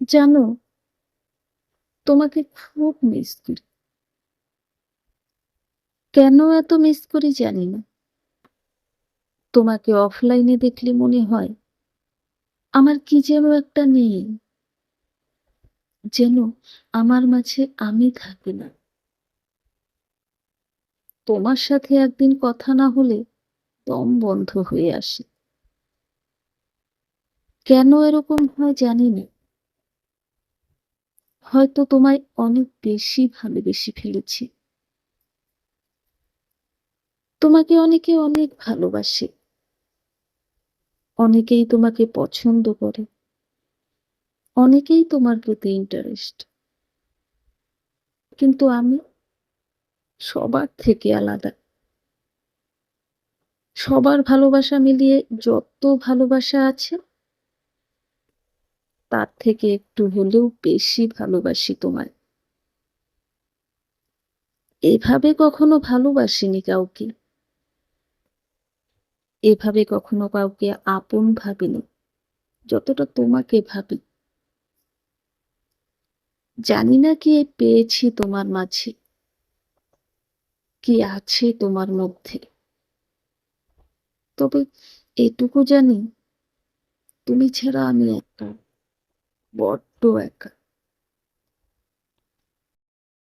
জানো, তোমাকে খুব মিস করি। কেন এত মিস করি জানি না। তোমাকে অফলাইনে দেখলে মনে হয় আমার কি যেন একটা নেই, যেন আমার মাঝে আমি থাকি না। তোমার সাথে একদিন কথা না হলে দম বন্ধ হয়ে আসে। কেন এরকম হয় জানি না। হয়তো তোমায় অনেক বেশি ভালোবেসে ফেলেছি। তোমাকে অনেকে অনেক ভালোবাসে, অনেকেই তোমাকে পছন্দ করে, অনেকেই তোমার প্রতি ইন্টারেস্ট। কিন্তু আমি সবার থেকে আলাদা। সবার ভালোবাসা মিলিয়ে যত ভালোবাসা আছে, তার থেকে একটু হলেও বেশি ভালোবাসি তোমায়। এভাবে কখনো ভালোবাসিনি কাউকে। এভাবে কখনো কাউকে আপন ভাবিনি, যতটা তোমাকে ভাবি। জানি না কি পেয়েছি তোমার মাঝে, কি আছে তোমার মধ্যে। তবে এটুকু জানি, তুমি ছাড়া আমি একা, বড্ড একা।